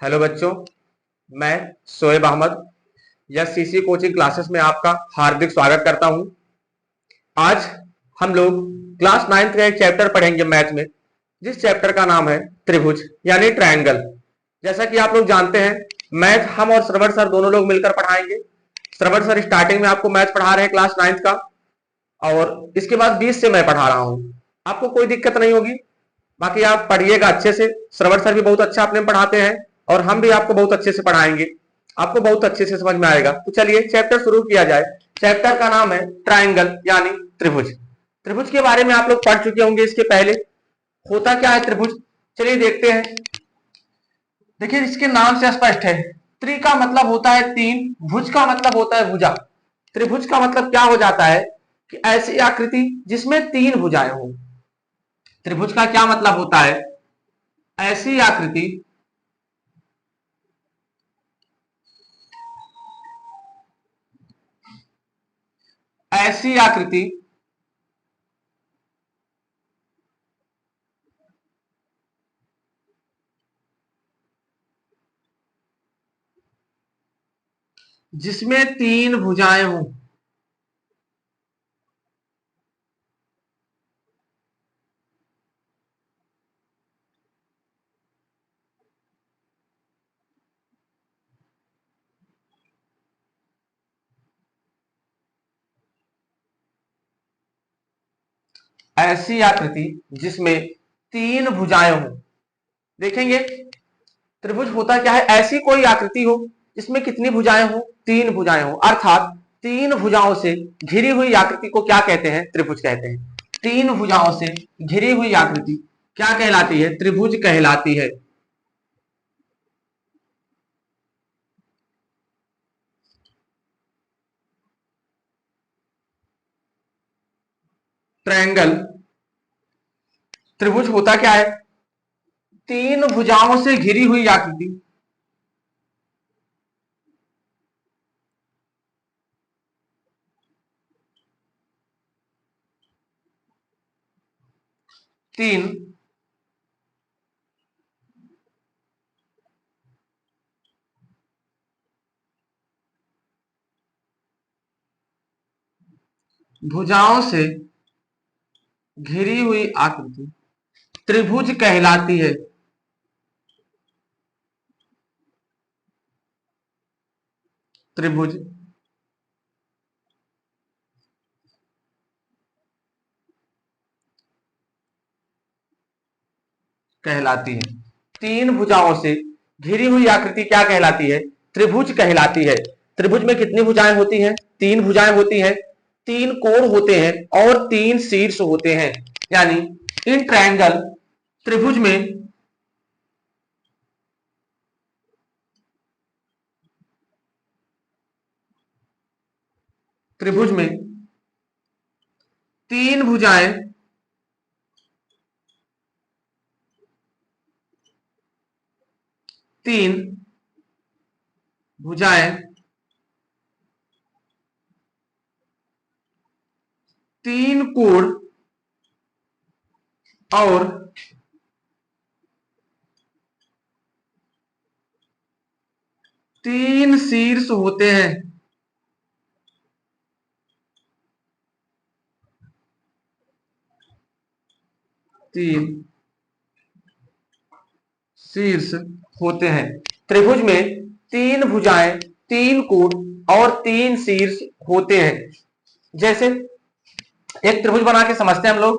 Hello बच्चों, मैं शोएब अहमद या सीसी कोचिंग क्लासेस में आपका हार्दिक स्वागत करता हूं। आज हम लोग क्लास 9th का एक चैप्टर पढ़ेंगे मैथ में, जिस चैप्टर का नाम है त्रिभुज यानी ट्रायंगल। जैसा कि आप लोग जानते हैं, मैथ हम और श्रवण सर दोनों लोग मिलकर पढ़ाएंगे। श्रवण सर स्टार्टिंग में आपको मैथ पढ़ा रहे हैं क्लास 9th का, और इसके बाद 20 से मैं पढ़ा रहा हूं। आपको कोई दिक्कत नहीं होगी। बाकी आप पढ़िएगा अच्छे से। श्रवण सर भी बहुत अच्छा अपने में पढ़ाते हैं और हम भी आपको बहुत अच्छे से पढ़ाएंगे। आपको बहुत अच्छे से समझ में आएगा। तो चलिए चैप्टर शुरू किया जाए। चैप्टर का नाम है ट्राइंगल यानी त्रिभुज। त्रिभुज के बारे में आप लोग पढ़ चुके होंगे इसके पहले। होता क्या है त्रिभुज, चलिए देखते हैं। देखिए, इसके नाम से स्पष्ट है। त्रि का मतलब होता है तीन, भुज का मतलब होता है भुजा। त्रिभुज का मतलब क्या हो जाता है कि ऐसी आकृति जिसमें तीन भुजाएं हो। त्रिभुज का क्या मतलब होता है? ऐसी आकृति ऐसी आकृति जिसमें तीन भुजाएं हों। ऐसी आकृति जिसमें तीन भुजाएं हों। देखेंगे त्रिभुज होता क्या है। ऐसी कोई आकृति हो जिसमें कितनी भुजाएं हो? तीन भुजाएं हो, अर्थात तीन भुजाओं से घिरी हुई आकृति को क्या कहते हैं? त्रिभुज कहते हैं। तीन भुजाओं से घिरी हुई आकृति क्या कहलाती है? त्रिभुज कहलाती है। ट्रायंगल त्रिभुज होता क्या है? तीन भुजाओं से घिरी हुई आकृति। तीन भुजाओं से घिरी हुई आकृति त्रिभुज कहलाती है। त्रिभुज कहलाती है। तीन भुजाओं से घिरी हुई आकृति क्या कहलाती है? त्रिभुज कहलाती है। त्रिभुज में कितनी भुजाएं होती हैं? तीन भुजाएं होती हैं। तीन कोण होते हैं और तीन शीर्ष होते हैं। यानी इन ट्रायंगल त्रिभुज में त्रिभुज में तीन भुजाएं तीन भुजाएं तीन कोण और तीन शीर्ष होते हैं। तीन शीर्ष होते हैं। त्रिभुज में तीन भुजाएं, तीन कोण और तीन शीर्ष होते हैं। जैसे एक त्रिभुज बना के समझते हैं हम लोग।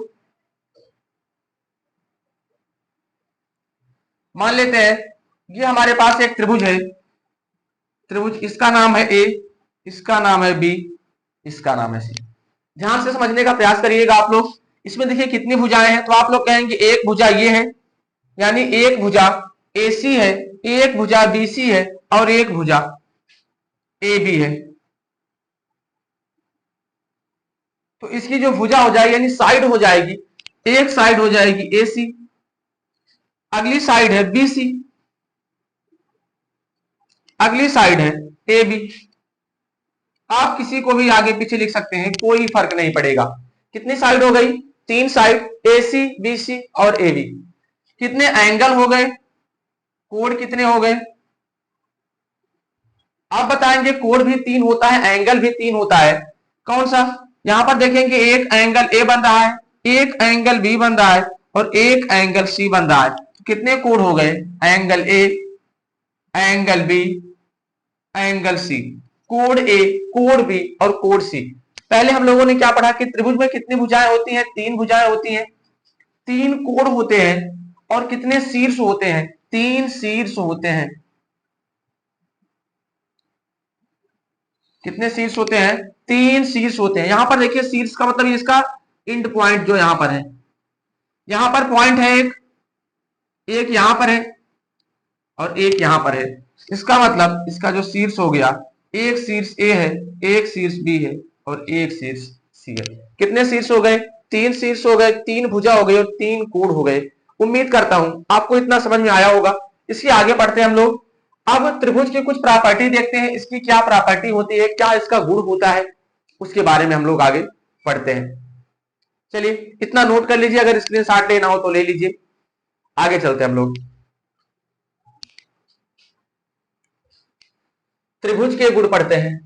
मान लेते हैं ये हमारे पास एक त्रिभुज है। त्रिभुज, इसका नाम है ए, इसका नाम है बी, इसका नाम है सी। ध्यान से समझने का प्रयास करिएगा आप लोग। इसमें देखिए कितनी भुजाएं हैं, तो आप लोग कहेंगे एक भुजा ये है, यानी एक भुजा AC है, एक भुजा BC है और एक भुजा AB है। तो इसकी जो भुजा हो जाएगी यानी साइड हो जाएगी, एक साइड हो जाएगी AC, अगली साइड है BC, अगली साइड है AB। आप किसी को भी आगे पीछे लिख सकते हैं, कोई फर्क नहीं पड़ेगा। कितनी साइड हो गई? तीन साइड, AC BC और AB। कितने एंगल हो गए? कोण कितने हो गए? आप बताएंगे कोण भी 3 होता है, एंगल भी 3 होता है, कौन सा? यहां पर देखेंगे एक एंगल ए बन रहा है, एक एंगल बी बन रहा है और एक एंगल सी बन रहा है। तो कितने कोण हो गए? Angle A, angle B, angle C. कोण ए, कोण बी और कोण सी। पहले हम लोगों ने क्या पढ़ा कि त्रिभुज में कितनी भुजाएं होती हैं? 3 भुजाएं होती हैं, 3 कोण होते हैं और कितने शीर्ष होते हैं? 3 शीर्ष होते हैं। कितने शीर्ष होते हैं? 3 शीर्ष होते हैं। यहां पर देखिए शीर्ष का मतलब इसका इंड पॉइंट जो यहां पर है, यहां पर पॉइंट है एक यहां पर है और एक यहां पर है। इसका मतलब इसका जो शीर्ष हो गया, एक शीर्ष ए है, एक शीर्ष बी है और एक शीर्ष सी है। कितने शीर्ष हो गए? 3 शीर्ष हो गए, 3 भुजा हो गई और 3 कोण हो गए। उम्मीद करता हूं आपको इतना समझ में आया होगा। इसके आगे बढ़ते हैं हम लोग। अब त्रिभुज की कुछ प्रॉपर्टी देखते हैं, इसकी क्या प्रॉपर्टी होती है, क्या इसका गुण होता है, उसके बारे में हम लोग आगे पढ़ते हैं। चलिए इतना नोट कर लीजिए, अगर स्क्रीनशॉट लेना हो तो ले लीजिए। आगे चलते हैं हम लोग। त्रिभुज के गुण पढ़ते हैं।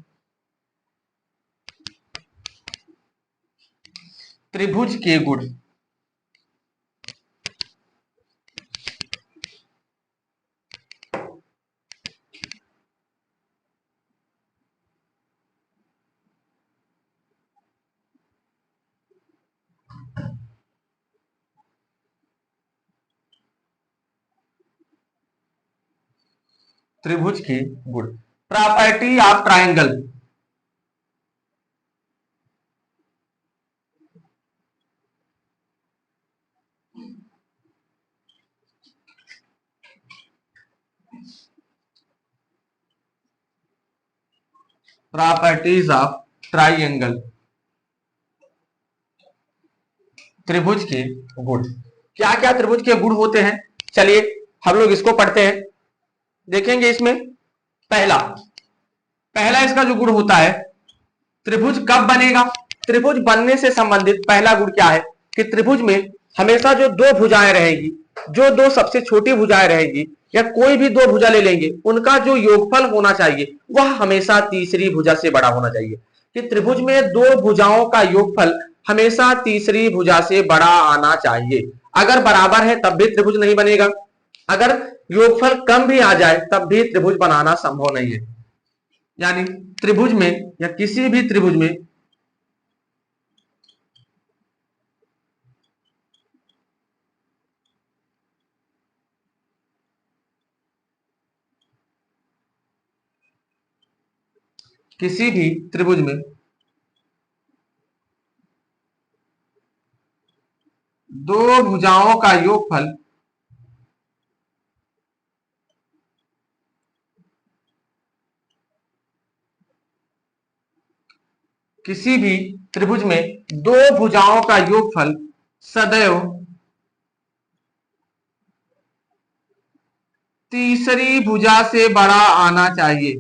त्रिभुज के गुण। त्रिभुज के गुण। Property of triangle. Properties of triangle. त्रिभुज के गुण। क्या क्या त्रिभुज के गुण होते हैं, चलिए हम लोग इसको पढ़ते हैं। देखेंगे इसमें पहला पहला इसका जो गुण होता है, त्रिभुज कब बनेगा? त्रिभुज बनने से संबंधित पहला गुण क्या है कि त्रिभुज में हमेशा जो दो भुजाएं रहेगी, जो दो सबसे छोटी भुजाएं रहेगी या कोई भी दो भुजा ले लेंगे, उनका जो योगफल होना चाहिए वह हमेशा तीसरी भुजा से बड़ा होना चाहिए। कि त्रिभुज में दो भुजाओं का योगफल हमेशा तीसरी भुजा से बड़ा आना चाहिए। अगर बराबर है तब भी त्रिभुज नहीं बनेगा, अगर योगफल कम भी आ जाए तब भी त्रिभुज बनाना संभव नहीं है। यानी त्रिभुज में या किसी भी त्रिभुज में किसी भी त्रिभुज में दो भुजाओं का योगफल किसी भी त्रिभुज में दो भुजाओं का योगफल सदैव तीसरी भुजा से बड़ा आना चाहिए।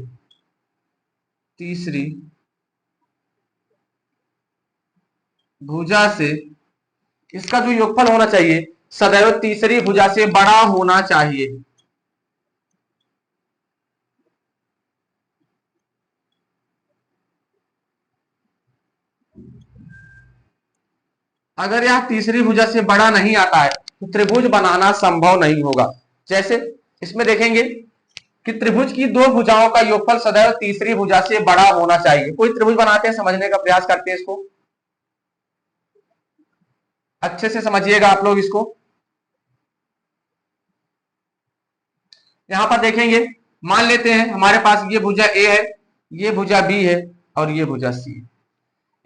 तीसरी भुजा से इसका जो योगफल होना चाहिए सदैव तीसरी भुजा से बड़ा होना चाहिए। अगर यह तीसरी भुजा से बड़ा नहीं आता है तो त्रिभुज बनाना संभव नहीं होगा। जैसे इसमें देखेंगे कि त्रिभुज की दो भुजाओं का योगफल सदैव तीसरी भुजा से बड़ा होना चाहिए। कोई त्रिभुज बनाते हैं, समझने का प्रयास करते हैं, इसको अच्छे से समझिएगा आप लोग। इसको यहां पर देखेंगे, मान लेते हैं हमारे पास ये भुजा ए है, ये भुजा बी है और ये भुजा सी है।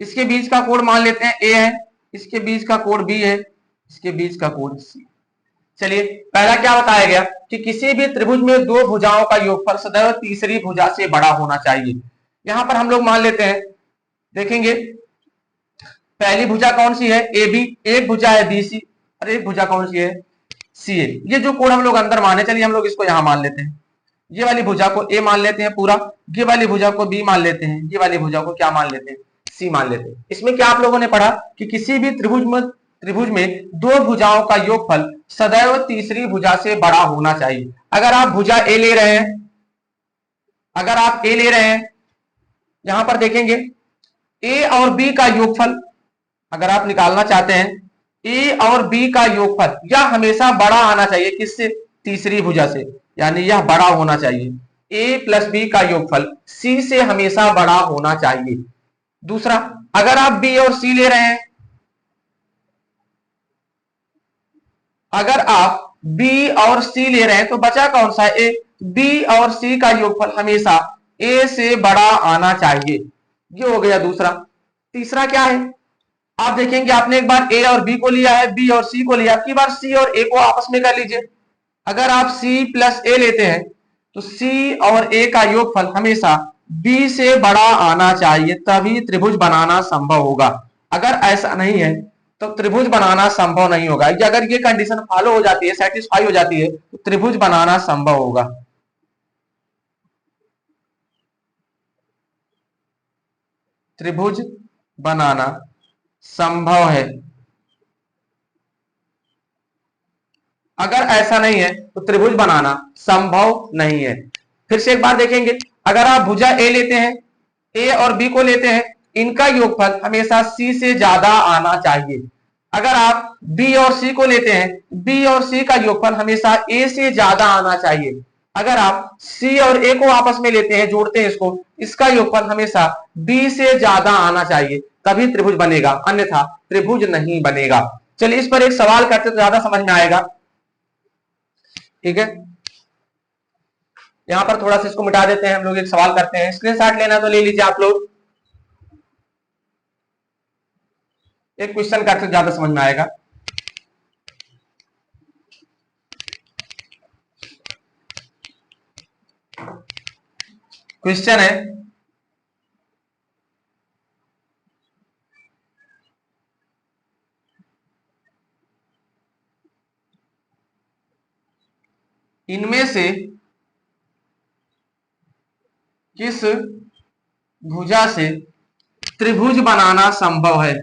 इसके बीच का कोण मान लेते हैं ए है, इसके बीच का कोण बी है, इसके बीच का कोण सी। चलिए पहला क्या बताया गया कि किसी भी त्रिभुज में दो भुजाओं का योगफल सदैव तीसरी भुजा से बड़ा होना चाहिए। यहां पर हम लोग मान लेते हैं, देखेंगे पहली भुजा कौन सी है? A B. एक भुजा है बी सी और एक भुजा कौन सी है? सी ए। ये जो कोण हम लोग अंदर माने, चलिए हम लोग इसको यहां मान लेते हैं। ये वाली भुजा को ए मान लेते हैं पूरा, ये वाली भुजा को बी मान लेते हैं, ये वाली भुजा को क्या मान लेते हैं? सी मान लेते हैं। इसमें क्या आप लोगों ने पढ़ा कि किसी भी त्रिभुज में त्रिभुज में दो भुजाओं का योगफल सदैव तीसरी भुजा से बड़ा होना चाहिए। अगर आप भुजा ए ले रहे हैं, अगर आप ए ले रहे हैं, यहां पर देखेंगे ए और बी का योगफल अगर आप निकालना चाहते हैं, ए और बी का योगफल यह हमेशा बड़ा आना चाहिए, किससे? तीसरी भुजा से, यानी यह बड़ा होना चाहिए। ए प्लस बी का योगफल सी से हमेशा बड़ा होना चाहिए। दूसरा, अगर आप बी और सी ले रहे हैं, अगर आप बी और सी ले रहे हैं तो बचा कौन सा? ए। बी और सी का योगफल हमेशा ए से बड़ा आना चाहिए। ये हो गया दूसरा। तीसरा क्या है? आप देखेंगे आपने एक बार ए और बी को लिया है, बी और सी को लिया, अब की बार सी और ए को आपस में कर लीजिए। अगर आप सी प्लस ए लेते हैं तो सी और ए का योगफल हमेशा बी से बड़ा आना चाहिए, तभी त्रिभुज बनाना संभव होगा। अगर ऐसा नहीं है तो त्रिभुज बनाना संभव नहीं होगा। अगर ये कंडीशन फॉलो हो जाती है, सेटिस्फाई हो जाती है, तो त्रिभुज बनाना संभव होगा। त्रिभुज बनाना संभव है। अगर ऐसा नहीं है तो त्रिभुज बनाना संभव नहीं है। फिर से एक बार देखेंगे, अगर आप भुजा ए लेते हैं, ए और बी को लेते हैं, इनका योगफल हमेशा सी से ज्यादा आना चाहिए। अगर आप बी और सी को लेते हैं, बी और सी का योगफल हमेशा ए से ज्यादा आना चाहिए। अगर आप सी और ए को आपस में लेते हैं, जोड़ते हैं इसको, इसका योगफल हमेशा बी से ज्यादा आना चाहिए, तभी त्रिभुज बनेगा, अन्यथा त्रिभुज नहीं बनेगा। चलिए इस पर एक सवाल करते तो ज्यादा समझ में आएगा। ठीक है, यहां पर थोड़ा सा इसको मिटा देते हैं, हम लोग एक सवाल करते हैं। स्क्रीनशॉट लेना तो ले लीजिए आप लोग। एक क्वेश्चन करते ज्यादा समझ में आएगा। क्वेश्चन है, इनमें से किस भुजा से त्रिभुज बनाना संभव है?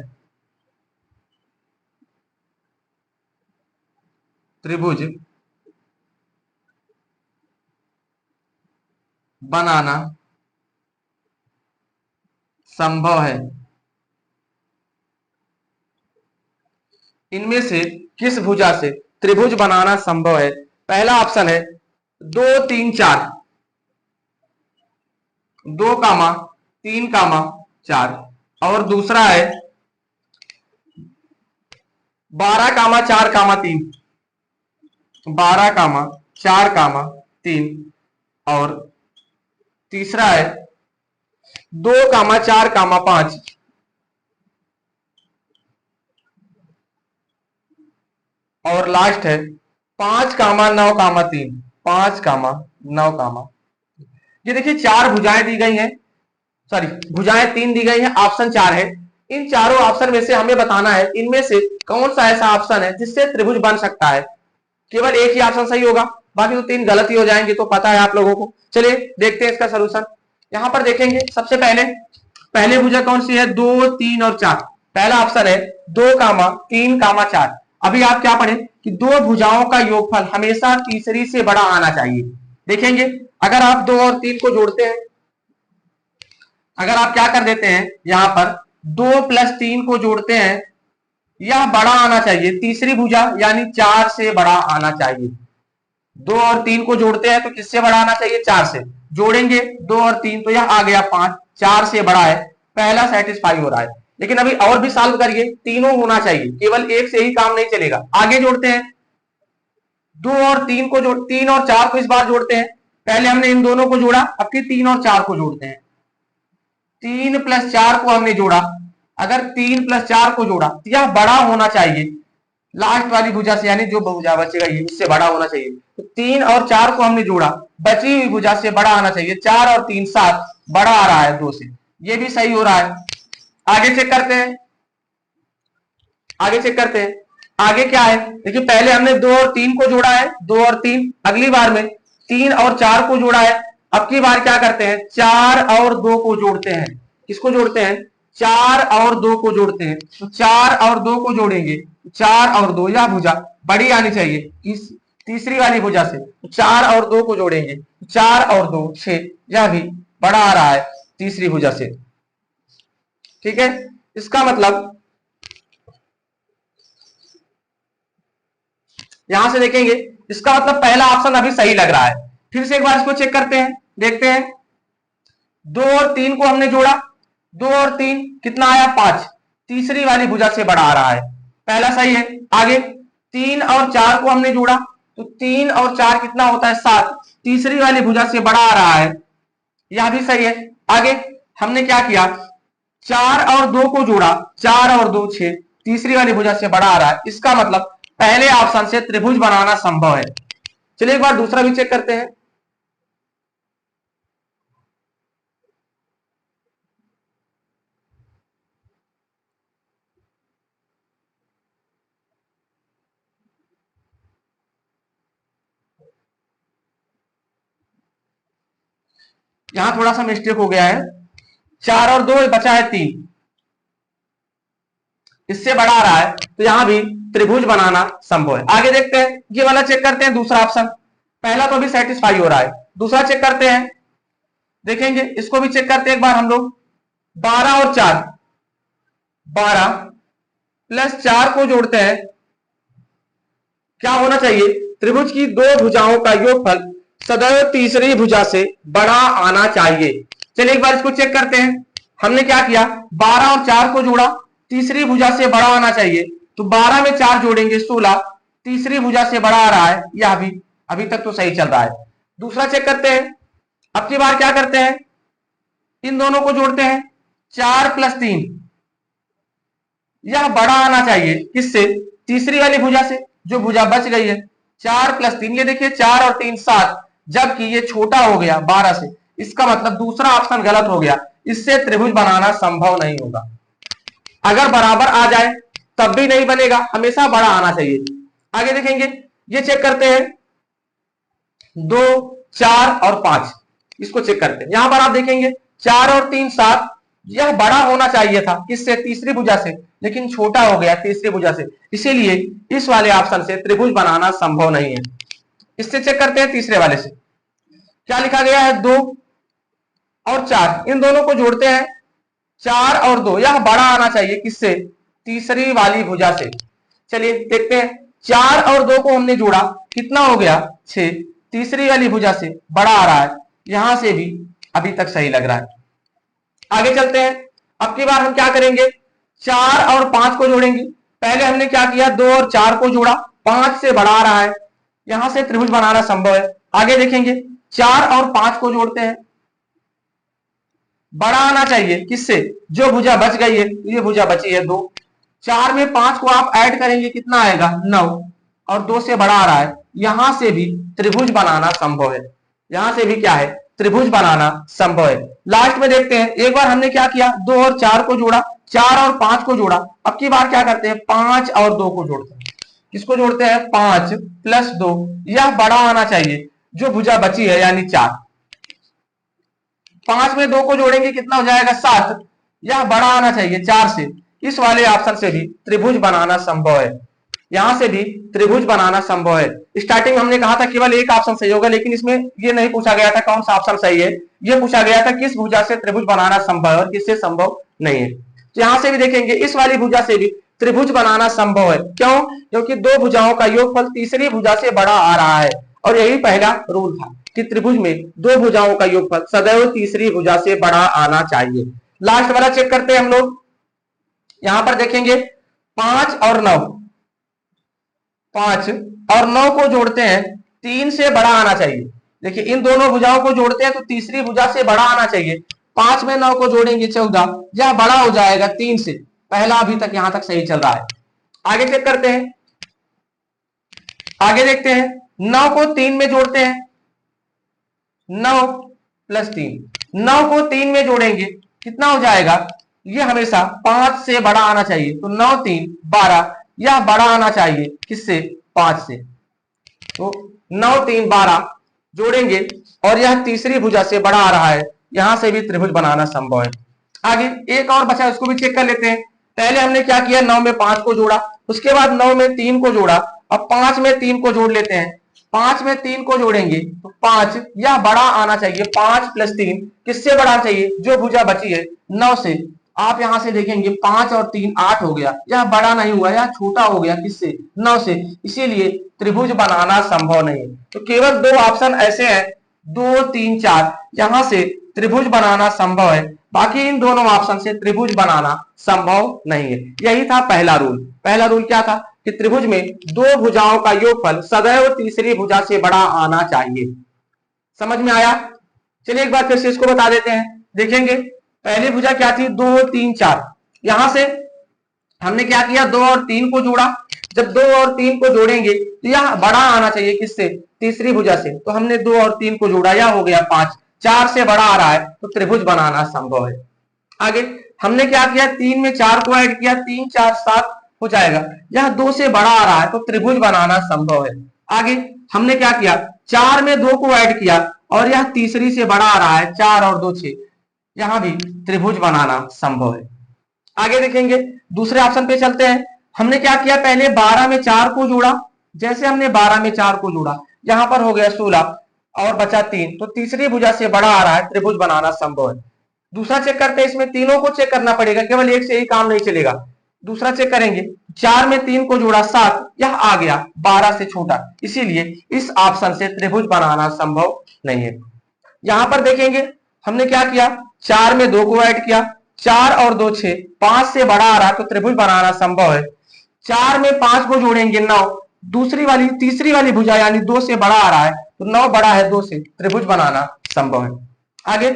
त्रिभुज बनाना संभव है। इनमें से किस भुजा से त्रिभुज बनाना संभव है? पहला ऑप्शन है 2 3 4, 2 कामा 3 कामा 4, और दूसरा है 12 कामा 4 कामा 3, 12 कामा 4 कामा 3, और तीसरा है 2 कामा 4 कामा 5, और लास्ट है 5 कामा 9 कामा 3, 5 कामा 9 कामा। ये देखिए 4 भुजाएं दी गई हैं, सॉरी भुजाएं 3 दी गई हैं, ऑप्शन 4 है। इन चारों ऑप्शन में से हमें बताना है इनमें से कौन सा ऐसा ऑप्शन है जिससे त्रिभुज बन सकता है। केवल एक ही ऑप्शन सही होगा, बाकी तो 3 गलत ही हो जाएंगे, तो पता है आप लोगों को। चलिए देखते हैं इसका सोल्यूशन। यहां पर देखेंगे सबसे पहले भुजा कौन सी है? 2 3 और 4। पहला ऑप्शन है 2 कामा 3 कामा 4। अभी आप क्या पढ़े कि दो भुजाओं का योगफल हमेशा तीसरी से बड़ा आना चाहिए। देखेंगे अगर आप 2 और 3 को जोड़ते हैं, अगर आप क्या कर देते हैं, यहां पर 2 प्लस 3 को जोड़ते हैं, यह बड़ा आना चाहिए, तीसरी भुजा यानी 4 से बड़ा आना चाहिए। 2 और 3 को जोड़ते हैं तो किससे बड़ा आना चाहिए? 4 से। जोड़ेंगे 2 और 3 तो यह आ गया 5, 4 से बड़ा है, पहला सेटिस्फाई हो रहा है। लेकिन अभी और भी सॉल्व करिए, तीनों होना चाहिए, केवल एक से ही काम नहीं चलेगा। आगे जोड़ते हैं 2 और 3 को, 3 और 4 को इस बार जोड़ते हैं। पहले हमने इन दोनों को जोड़ा, अब फिर 3 और 4 को जोड़ते हैं। 3 प्लस 4 को हमने जोड़ा, अगर 3 प्लस 4 को जोड़ा तो यह बड़ा होना चाहिए लास्ट वाली भुजा से, यानी जो भुजा बचेगा ये इससे बड़ा होना चाहिए। तो 3 और 4 को हमने जोड़ा, बची हुई भुजा से बड़ा आना चाहिए। 4 और 3 7, बड़ा आ रहा है 2 से, ये भी सही हो रहा है। आगे चेक करते हैं, आगे क्या है। देखिए पहले हमने 2 और 3 को जोड़ा है, 2 और 3, अगली बार में 3 और 4 को जोड़ा है। अब की बार क्या करते हैं? 4 और 2 को जोड़ते हैं। किसको जोड़ते हैं? 4 और 2 को जोड़ते हैं। तो 4 और 2 को जोड़ेंगे 4 और 2, यह भुजा बड़ी आनी चाहिए इस तीसरी वाली भुजा से। 4 और 2 को जोड़ेंगे, 4 और 2 6, यह भी बड़ा आ रहा है तीसरी भुजा से। ठीक है, इसका मतलब यहां से देखेंगे, इसका मतलब पहला ऑप्शन अभी सही लग रहा है। फिर से एक बार इसको चेक करते हैं, देखते हैं। 2 और 3 को हमने जोड़ा, 2 और 3 कितना आया 5, तीसरी वाली भुजा से बड़ा आ रहा है, पहला सही है। आगे 3 और 4 को हमने जोड़ा, तो 3 और 4 कितना होता है 7, तीसरी वाली भुजा से बड़ा आ रहा है, यह भी सही है। आगे हमने क्या किया, 4 और 2 को जोड़ा, 4 और 2 6, तीसरी वाली भुजा से बड़ा आ रहा है, इसका मतलब पहले ऑप्शन से त्रिभुज बनाना संभव है। चलिए एक बार दूसरा भी चेक करते हैं। यहां थोड़ा सा मिस्टेक हो गया है, 4 और 2 बचा है 3, इससे बड़ा आ रहा है, तो यहां भी त्रिभुज बनाना संभव है। आगे देखते हैं, ये वाला चेक करते हैं, दूसरा ऑप्शन। पहला तो अभी सेटिस्फाई हो रहा है, दूसरा चेक करते हैं, देखेंगे इसको भी चेक करते हैं एक बार हम लोग। 12 और 4, 12 प्लस 4 को जोड़ते हैं, क्या होना चाहिए, त्रिभुज की दो भुजाओं का योगफल सदैव तीसरी भुजा से बड़ा आना चाहिए। चलिए एक बार इसको चेक करते हैं। हमने क्या किया, 12 और 4 को जोड़ा, तीसरी भुजा से बड़ा आना चाहिए, तो 12 में 4 जोड़ेंगे 16, तीसरी भुजा से बड़ा आ रहा है, यह भी अभी तक तो सही चल रहा है। दूसरा चेक करते हैं, अब की बार क्या करते हैं, इन दोनों को जोड़ते हैं, 4 प्लस 3, यह बड़ा आना चाहिए किससे, तीसरी वाली भुजा से, जो भुजा बच गई है। 4 प्लस 3, ये देखिए 4 और 3 7, जबकि ये छोटा हो गया 12 से, इसका मतलब दूसरा ऑप्शन गलत हो गया, इससे त्रिभुज बनाना संभव नहीं होगा। अगर बराबर आ जाए तब भी नहीं बनेगा, हमेशा बड़ा आना चाहिए। आगे देखेंगे, ये चेक करते हैं, 2 4 और 5, इसको चेक करते हैं। यहां पर आप देखेंगे 4 और 3 7, यह बड़ा होना चाहिए था किससे, तीसरी भुजा से, लेकिन छोटा हो गया तीसरी भुजा से, इसीलिए इस वाले ऑप्शन से त्रिभुज बनाना संभव नहीं है। इससे चेक करते हैं तीसरे वाले से, क्या लिखा गया है, 2 और 4, इन दोनों को जोड़ते हैं, 4 और 2, यह बड़ा आना चाहिए किससे, तीसरी वाली भुजा से। चलिए देखते हैं, 4 और 2 को हमने जोड़ा, कितना हो गया 6, तीसरी वाली भुजा से बड़ा आ रहा है, यहां से भी अभी तक सही लग रहा है। आगे चलते हैं, अब की बार हम क्या करेंगे, 4 और 5 को जोड़ेंगे। पहले हमने क्या किया, 2 और 4 को जोड़ा, 5 से बड़ा आ रहा है, यहां से त्रिभुज बनाना संभव है। आगे देखेंगे, 4 और 5 को जोड़ते हैं, बड़ा आना चाहिए किससे, जो भुजा बच गई है, ये भुजा बची है 2, 4 में 5 को आप ऐड करेंगे, कितना आएगा 9, और 2 से बड़ा आ रहा है, यहां से भी त्रिभुज बनाना संभव है, यहां से भी क्या है, त्रिभुज बनाना संभव है। लास्ट में देखते हैं, एक बार हमने क्या किया, 2 और 4 को जोड़ा, 4 और 5 को जोड़ा, अब की बार क्या करते हैं, 5 और 2 को जोड़ते हैं। किसको जोड़ते हैं, 5 प्लस 2, यह बड़ा आना चाहिए, जो भुजा बची है यानी 4, 5 में 2 को जोड़ेंगे, कितना हो जाएगा 7, यह बड़ा आना चाहिए 4 से, इस वाले ऑप्शन से भी त्रिभुज बनाना संभव है, यहां से भी त्रिभुज बनाना संभव है। स्टार्टिंग हमने कहा था केवल एक ऑप्शन सही होगा, लेकिन इसमें ये नहीं पूछा गया था कौन सा ऑप्शन सही है, ये पूछा गया था किस भुजा से त्रिभुज बनाना संभव है और किससे संभव नहीं है। तो यहां से भी देखेंगे, इस वाली भुजा से भी त्रिभुज बनाना संभव है, क्यों, क्योंकि दो भुजाओं का योगफल तीसरी भुजा से बड़ा आ रहा है, और यही पहला रूल था कि त्रिभुज में दो भुजाओं का योगफल सदैव तीसरी भुजा से बड़ा आना चाहिए। लास्ट वाला चेक करते हैं हम लोग, यहां पर देखेंगे 5 और 9, 5 और 9 को जोड़ते हैं, 3 से बड़ा आना चाहिए। देखिए इन दोनों भुजाओं को जोड़ते हैं तो तीसरी भुजा से बड़ा आना चाहिए, 5 में 9 को जोड़ेंगे 14, यह बड़ा हो जाएगा 3 से, पहला अभी तक यहां तक सही चल रहा है। आगे चेक करते हैं, आगे देखते हैं, 9 को 3 में जोड़ते हैं, 9 प्लस 3, 9 को 3 में जोड़ेंगे, कितना हो जाएगा, ये हमेशा 5 से बड़ा आना चाहिए, तो 9 3 12, यह बड़ा आना चाहिए किससे, 5 से, तो 9 3 12 जोड़ेंगे और यह तीसरी भुजा से बड़ा आ रहा है, यहां से भी त्रिभुज बनाना संभव है। आगे एक और बचा, उसको भी चेक कर लेते हैं। पहले हमने क्या किया, 9 में 5 को जोड़ा, उसके बाद 9 में 3 को जोड़ा, अब 5 में 3 को जोड़ लेते हैं। 5 में 3 को जोड़ेंगे तो 5, यह बड़ा आना चाहिए। 5 प्लस 3 किससे बड़ा चाहिए? जो भुजा बची है 9 से। आप यहां से देखेंगे 5 और 3 8 हो गया, यह बड़ा नहीं हुआ, यह छोटा हो गया। किससे? 9 से। इसीलिए त्रिभुज बनाना संभव नहीं है। तो केवल दो ऑप्शन ऐसे हैं, 2 3 4, यहां से त्रिभुज बनाना संभव है, बाकी इन दोनों ऑप्शन से त्रिभुज बनाना संभव नहीं है। यही था पहला रूल। पहला रूल क्या था? कि त्रिभुज में दो भुजाओं का योगफल सदैव तीसरी भुजा से बड़ा आना चाहिए। समझ में आया? चलिए एक बार फिर से इसको बता देते हैं। देखेंगे पहली भुजा क्या थी? 2 3 4। यहां से हमने क्या किया? 2 और 3 को जोड़ा। जब 2 और 3 को जोड़ेंगे तो यह बड़ा आना चाहिए। किससे? तीसरी भुजा से। तो हमने 2 और 3 को जोड़ा, यह हो गया 5। 4 से बड़ा आ रहा है तो त्रिभुज बनाना संभव है। आगे हमने क्या किया? 3 में 4 को ऐड किया, 3 4 7 हो जाएगा। यह 2 से बड़ा आ रहा है तो त्रिभुज बनाना संभव है। आगे हमने क्या किया? 4 में 2 को ऐड किया और यह तीसरी से बड़ा आ रहा है, 4 और 2 6। यहां भी त्रिभुज बनाना संभव है। आगे देखेंगे, दूसरे ऑप्शन पे चलते हैं। हमने क्या किया? पहले 12 में 4 को जोड़ा। जैसे हमने 12 में 4 को जोड़ा, यहां पर हो गया 16 और बचा 3, तो तीसरी भुजा से बड़ा आ रहा है, त्रिभुज बनाना संभव है। दूसरा चेक करते हैं, इसमें तीनों को चेक करना पड़ेगा, केवल एक से ही काम नहीं चलेगा। दूसरा चेक करेंगे, 4 में 3 को जोड़ा 7, यह आ गया 12 से छोटा, इसीलिए इस ऑप्शन से त्रिभुज बनाना संभव नहीं है। यहां पर देखेंगे हमने क्या किया? 4 में 2 को ऐड किया, 4 और 2 6, 5 से बड़ा आ रहा तो त्रिभुज बनाना संभव है। 4 में 5 को जोड़ेंगे 9, दूसरी वाली तीसरी वाली भुजा यानी 2 से बड़ा आ रहा है तो 9 बड़ा है 2 से, त्रिभुज बनाना संभव है। आगे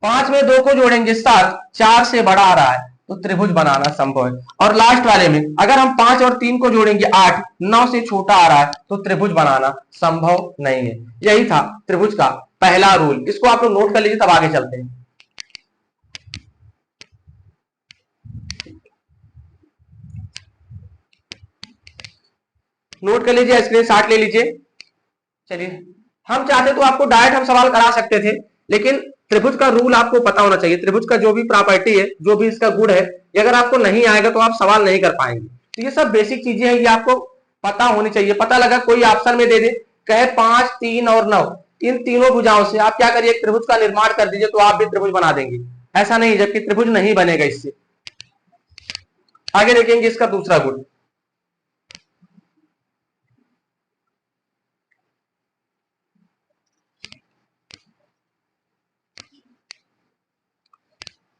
5 में 2 को जोड़ेंगे 7, 4 से बड़ा आ रहा है तो त्रिभुज बनाना संभव है। और लास्ट वाले में अगर हम 5 और 3 को जोड़ेंगे 8, 9 से छोटा आ रहा है तो त्रिभुज बनाना संभव नहीं है। यही था त्रिभुज का पहला रूल। इसको आप लोग नोट कर लीजिए, तब आगे चलते हैं। नोट कर लीजिए, स्क्रीनशॉट ले लीजिए। चलिए, हम चाहते तो आपको डायरेक्ट हम सवाल करा सकते थे, लेकिन त्रिभुज का रूल आपको पता होना चाहिए। त्रिभुज का जो भी प्रॉपर्टी है, जो भी इसका गुण है, ये अगर आपको नहीं आएगा तो आप सवाल नहीं कर पाएंगे। तो ये सब बेसिक चीजें हैं, ये आपको पता होनी चाहिए। पता लगा कोई ऑप्शन में दे दे, कहे 5 3 और 9, इन तीनों भुजाओं से आप क्या करिए? त्रिभुज का निर्माण कर दीजिए, तो आप भी त्रिभुज बना देंगे। ऐसा नहीं, जबकि त्रिभुज नहीं बनेगा इससे। आगे देखेंगे इसका दूसरा गुण।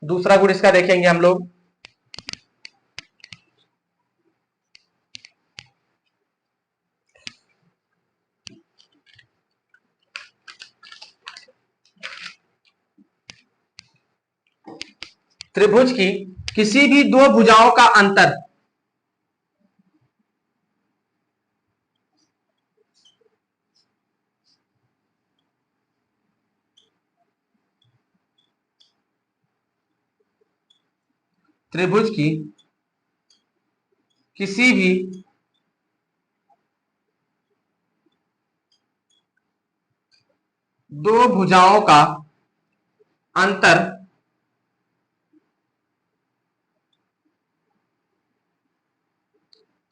दूसरा गुण इसका देखेंगे हम लोग। त्रिभुज की किसी भी दो भुजाओं का अंतर त्रिभुज की किसी भी दो भुजाओं का अंतर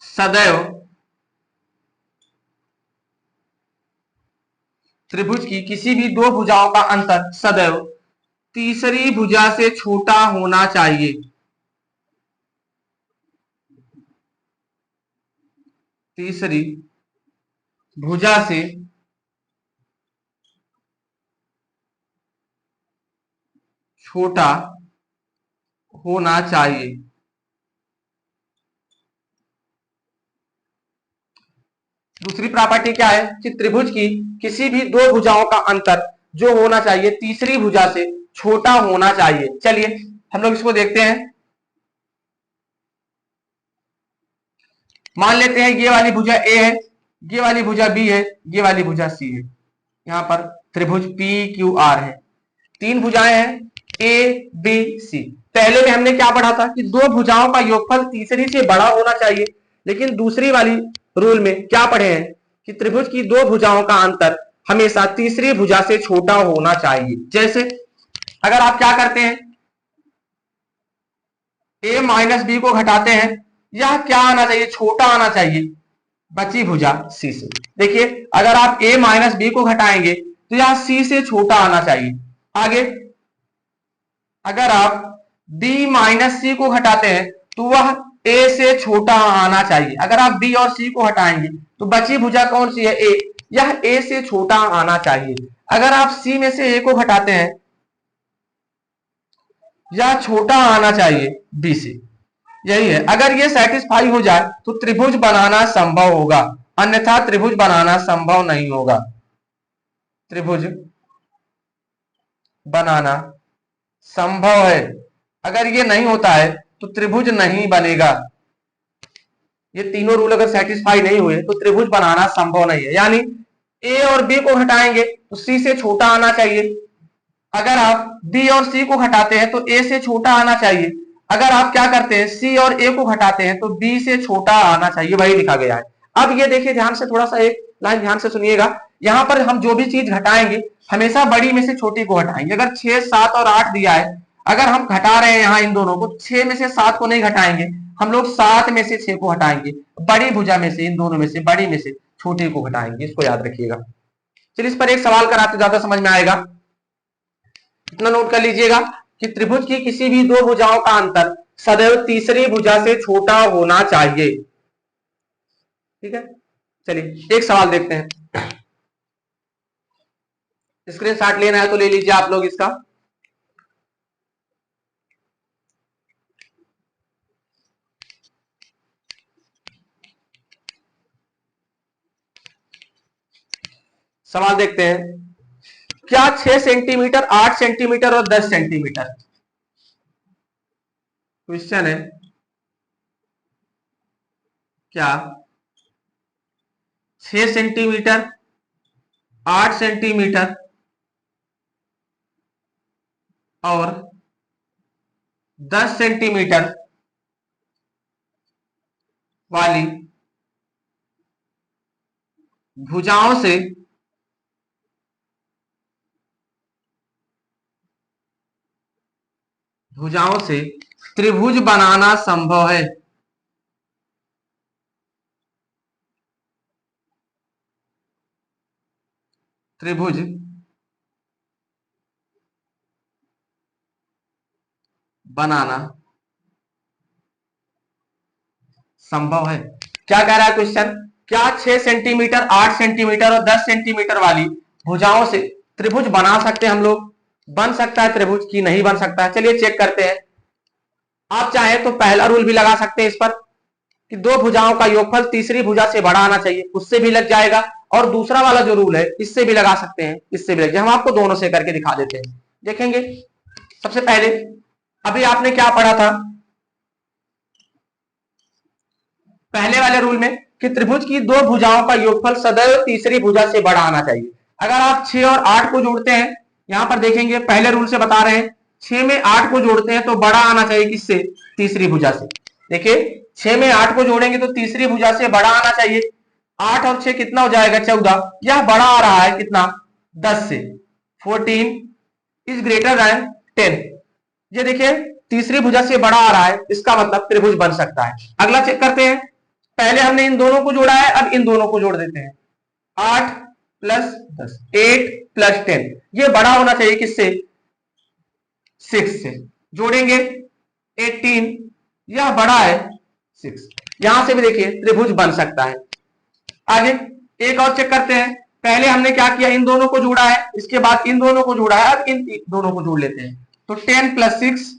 सदैव त्रिभुज की किसी भी दो भुजाओं का अंतर सदैव तीसरी भुजा से छोटा होना चाहिए। तीसरी भुजा से छोटा होना चाहिए। दूसरी प्रॉपर्टी क्या है? कि त्रिभुज की किसी भी दो भुजाओं का अंतर जो होना चाहिए तीसरी भुजा से छोटा होना चाहिए। चलिए हम लोग इसको देखते हैं। मान लेते हैं ये वाली भुजा ए है, ये वाली भुजा बी है, ये वाली भुजा सी है। यहां पर त्रिभुज पी क्यू आर है, तीन भुजाएं हैं ए बी सी। पहले में हमने क्या पढ़ा था? कि दो भुजाओं का योगफल तीसरी से बड़ा होना चाहिए। लेकिन दूसरी वाली रूल में क्या पढ़े हैं? कि त्रिभुज की दो भुजाओं का अंतर हमेशा तीसरी भुजा से छोटा होना चाहिए। जैसे अगर आप क्या करते हैं, ए माइनस बी को घटाते हैं, यह क्या आना चाहिए, छोटा आना चाहिए, बची भुजा सी से। देखिए अगर आप a माइनस बी को घटाएंगे तो यह c से छोटा आना चाहिए। आगे अगर आप d माइनस सी को घटाते हैं तो वह a से छोटा आना चाहिए। अगर आप b और c को हटाएंगे तो बची भुजा कौन सी है, a, यह a से छोटा आना चाहिए। अगर आप c में से a को घटाते हैं, यह छोटा आना चाहिए b से। यही है, अगर ये सेटिस्फाई हो जाए तो त्रिभुज बनाना संभव होगा, अन्यथा त्रिभुज बनाना संभव नहीं होगा। त्रिभुज बनाना संभव है, अगर ये नहीं होता है तो त्रिभुज नहीं बनेगा। ये तीनों रूल अगर सेटिस्फाई नहीं हुए तो त्रिभुज बनाना संभव नहीं है। यानी ए और बी को हटाएंगे तो सी से छोटा आना चाहिए। अगर आप बी और सी को हटाते हैं तो ए से छोटा आना चाहिए। अगर आप क्या करते हैं, सी और ए को हटाते हैं तो बी से छोटा आना चाहिए, वही लिखा गया है। अब ये देखिए ध्यान से, थोड़ा सा एक लाइन ध्यान से सुनिएगा। यहां पर हम जो भी चीज घटाएंगे हमेशा बड़ी में से छोटी को हटाएंगे। अगर 6, 7 और 8 दिया है, अगर हम घटा रहे हैं यहाँ इन दोनों को, 6 में से 7 को नहीं घटाएंगे, हम लोग 7 में से 6 को हटाएंगे, बड़ी भुजा में से, इन दोनों में से बड़ी में से छोटी को घटाएंगे। इसको याद रखिएगा। चलिए इस पर एक सवाल कराते, ज्यादा समझ में आएगा। इतना नोट कर लीजिएगा कि त्रिभुज की किसी भी दो भुजाओं का अंतर सदैव तीसरी भुजा से छोटा होना चाहिए। ठीक है, चलिए एक सवाल देखते हैं। स्क्रीनशॉट लेना है तो ले लीजिए आप लोग इसका। सवाल देखते हैं, क्या 6 सेंटीमीटर, 8 सेंटीमीटर और 10 सेंटीमीटर, क्वेश्चन है, क्या 6 सेंटीमीटर, 8 सेंटीमीटर और 10 सेंटीमीटर वाली भुजाओं से त्रिभुज बनाना संभव है? त्रिभुज बनाना संभव है। क्या कह रहा है क्वेश्चन, क्या 6 सेंटीमीटर, 8 सेंटीमीटर और 10 सेंटीमीटर वाली भुजाओं से त्रिभुज बना सकते हैं हम लोग? बन सकता है त्रिभुज की नहीं बन सकता है? चलिए चेक करते हैं। आप चाहे तो पहला रूल भी लगा सकते हैं इस पर कि दो भुजाओं का योगफल तीसरी भुजा से बड़ा आना चाहिए, उससे भी लग जाएगा। और दूसरा वाला जो रूल है इससे भी लगा सकते हैं, इससे भी लग जाए। हम आपको दोनों से करके दिखा देते हैं, देखेंगे। सबसे पहले अभी आपने क्या पढ़ा था पहले वाले रूल में कि त्रिभुज की दो भुजाओं का योगफल सदैव तीसरी भुजा से बड़ा आना चाहिए। अगर आप 6 और 8 को जोड़ते हैं, यहां पर देखेंगे पहले रूल से बता रहे हैं, 6 में 8 को जोड़ते हैं तो बड़ा आना चाहिए किससे, तीसरी भुजा से। देखिए 6 में 8 को जोड़ेंगे तो तीसरी भुजा से बड़ा आना चाहिए। 8 और 6 कितना हो जाएगा, 14। यह बड़ा आ रहा है कितना, 10 से। 14 इज ग्रेटर देन 10। ये देखिए तीसरी भुजा से बड़ा आ रहा है, इसका मतलब त्रिभुज बन सकता है। अगला चेक करते हैं। पहले हमने इन दोनों को जोड़ा है, अब इन दोनों को जोड़ देते हैं। 8 प्लस 10, 8 प्लस 10, ये बड़ा होना चाहिए किससे, 6 से। जोड़ेंगे 18, यह बड़ा है 6। यहां से भी देखिए त्रिभुज बन सकता है। आगे एक और चेक करते हैं। पहले हमने क्या किया, इन दोनों को जोड़ा है, इसके बाद इन दोनों को जोड़ा है, अब इन दोनों को जोड़ लेते हैं। तो 10 प्लस 6,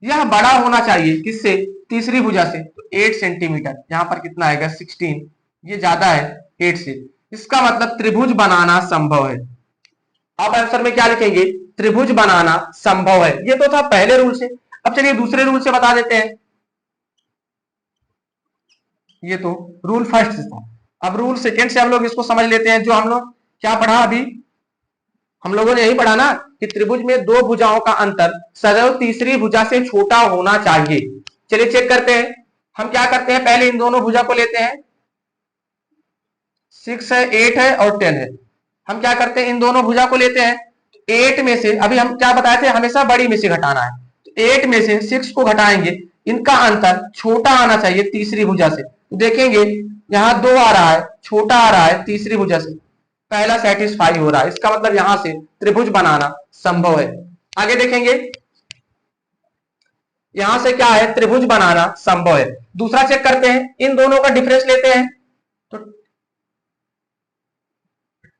यह बड़ा होना चाहिए किससे, तीसरी भुजा से। तो 8 सेंटीमीटर, यहां पर कितना आएगा 16, ये ज्यादा है 8 से। इसका मतलब त्रिभुज बनाना संभव है। अब आंसर में क्या लिखेंगे, त्रिभुज बनाना संभव है। ये तो था पहले रूल से। अब चलिए दूसरे रूल से बता देते हैं। ये तो रूल फर्स्ट से था, अब रूल सेकेंड से हम लोग इसको समझ लेते हैं। जो हम लोग क्या पढ़ा अभी, हम लोगों ने यही पढ़ा ना कि त्रिभुज में दो भुजाओं का अंतर सदैव तीसरी भुजा से छोटा होना चाहिए। चलिए चेक करते हैं। हम क्या करते हैं, पहले इन दोनों भुजा को लेते हैं। 6 है, 8 है और 10 है। हम क्या करते हैं, इन दोनों भुजा को लेते हैं। 8 में से, अभी हम क्या बताए थे, हमेशा बड़ी में से घटाना है। 8 में से 6 को घटाएंगे, इनका अंतर छोटा आना चाहिए तीसरी भुजा से। तो देखेंगे यहाँ 2 आ रहा है, छोटा आ रहा है तीसरी भुजा से, पहला सेटिस्फाई हो रहा है, इसका मतलब यहां से त्रिभुज बनाना संभव है। आगे देखेंगे यहां से क्या है, त्रिभुज बनाना संभव है। दूसरा चेक करते हैं, इन दोनों का डिफरेंस लेते हैं तो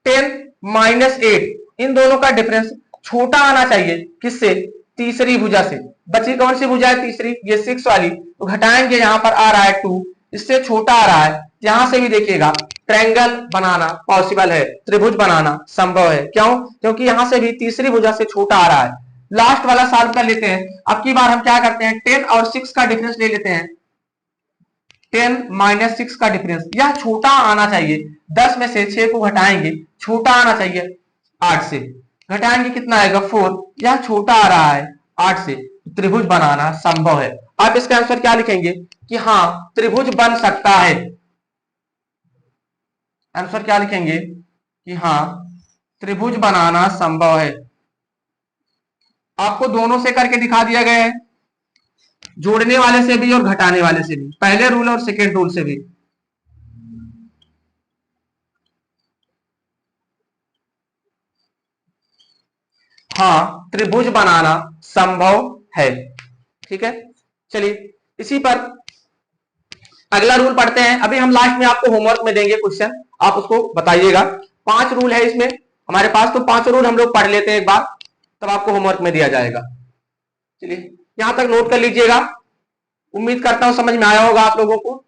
10-8, इन दोनों का डिफरेंस छोटा आना चाहिए, किससे, तीसरी भुजा से। बची कौन सी भुजा है, तीसरी, ये 6 वाली, तो घटाएंगे, यहां पर आ रहा है 2, इससे छोटा आ रहा है, यहां से भी देखिएगा ट्रायंगल बनाना पॉसिबल है, त्रिभुज बनाना संभव है। क्यों, क्योंकि यहां से भी तीसरी भुजा से छोटा आ रहा है। लास्ट वाला सॉल्व कर लेते हैं। अब की बार हम क्या करते हैं, 10 और 6 का डिफरेंस ले लेते हैं। 10 - 6 का डिफरेंस, यह छोटा आना चाहिए, 10 में से 6 को घटाएंगे, छोटा आना चाहिए 8 से, घटाएंगे कितना आएगा 4, यह छोटा आ रहा है 8 से, त्रिभुज बनाना संभव है। आप इसका आंसर क्या लिखेंगे कि हाँ त्रिभुज बन सकता है। आंसर क्या लिखेंगे कि हाँ त्रिभुज बनाना संभव है। आपको दोनों से करके दिखा दिया गया है, जोड़ने वाले से भी और घटाने वाले से भी, पहले रूल और सेकेंड रूल से भी। हाँ त्रिभुज बनाना संभव है। ठीक है, चलिए इसी पर अगला रूल पढ़ते हैं। अभी हम लास्ट में आपको होमवर्क में देंगे क्वेश्चन, आप उसको बताइएगा। 5 रूल है इसमें हमारे पास, तो 5 रूल हम लोग पढ़ लेते हैं एक बार, तब आपको होमवर्क में दिया जाएगा। चलिए यहां तक नोट कर लीजिएगा, उम्मीद करता हूं समझ में आया होगा आप लोगों को।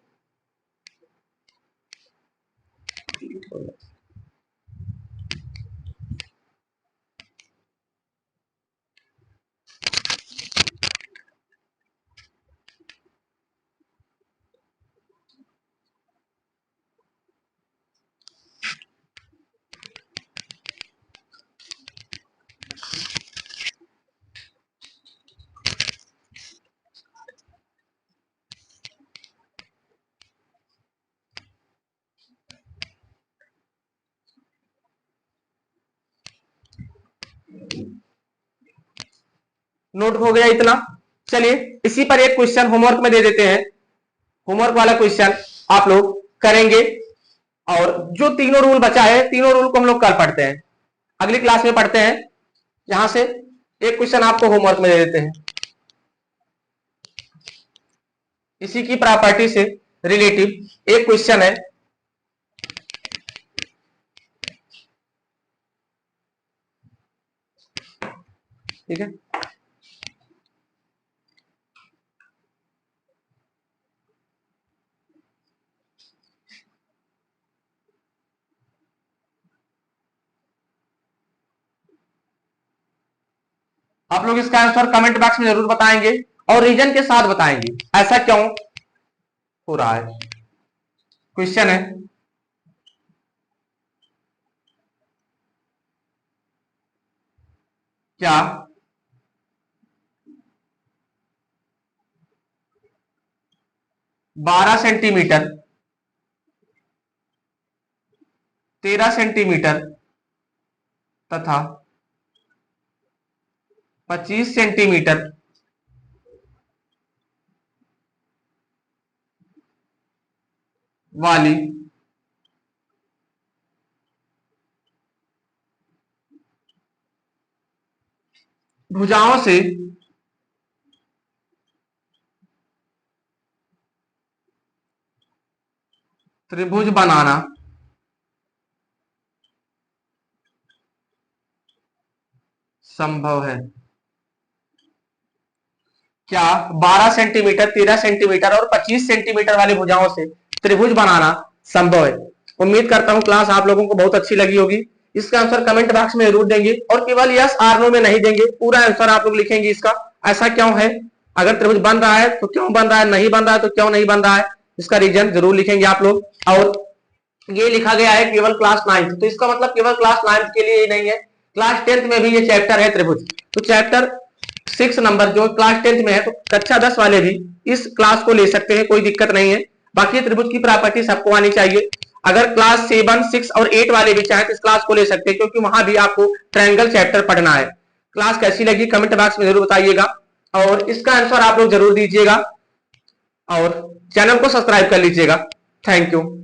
नोट हो गया इतना। चलिए इसी पर एक क्वेश्चन होमवर्क में दे देते हैं। होमवर्क वाला क्वेश्चन आप लोग करेंगे, और जो तीनों रूल बचा है, तीनों रूल को हम लोग कल पढ़ते हैं, अगली क्लास में पढ़ते हैं। यहां से एक क्वेश्चन आपको होमवर्क में दे देते हैं, इसी की प्रॉपर्टी से रिलेटिव एक क्वेश्चन है। ठीक है, आप लोग इसका आंसर कमेंट बॉक्स में जरूर बताएंगे और रीजन के साथ बताएंगे ऐसा क्यों हो रहा है। क्वेश्चन है, क्या 12 सेंटीमीटर, 13 सेंटीमीटर तथा 25 सेंटीमीटर वाली भुजाओं से त्रिभुज बनाना संभव है। क्या 12 सेंटीमीटर, 13 सेंटीमीटर और 25 सेंटीमीटर वाली भुजाओं से त्रिभुज बनाना संभव है। उम्मीद करता हूं क्लास आप लोगों को बहुत अच्छी लगी होगी। इसका आंसर कमेंट बॉक्स में जरूर देंगे, और केवल यस आर नो में नहीं देंगे, पूरा आंसर आप लोग लिखेंगे इसका, ऐसा क्यों है, अगर त्रिभुज बन रहा है तो क्यों बन रहा है, नहीं बन रहा है तो क्यों नहीं बन रहा है, इसका रीजन जरूर लिखेंगे आप लोग। और ये लिखा गया है केवल क्लास 9th, तो इसका मतलब केवल क्लास 9th के लिए ही नहीं है, क्लास 10th में भी ये चैप्टर है त्रिभुज। तो चैप्टर 6 नंबर जो क्लास 10th में है, तो कक्षा 10 वाले भी इस क्लास को ले सकते हैं, कोई दिक्कत नहीं है। बाकी त्रिभुज की प्रॉपर्टी सबको आनी चाहिए। अगर क्लास 7, 6 और 8 वाले भी चाहे तो इस क्लास को ले सकते हैं, क्योंकि वहां भी आपको ट्रायंगल चैप्टर पढ़ना है। क्लास कैसी लगी कमेंट बॉक्स में जरूर बताइएगा, और इसका आंसर आप लोग जरूर दीजिएगा। और चैनल को सब्सक्राइब कर लीजिएगा। Thank you.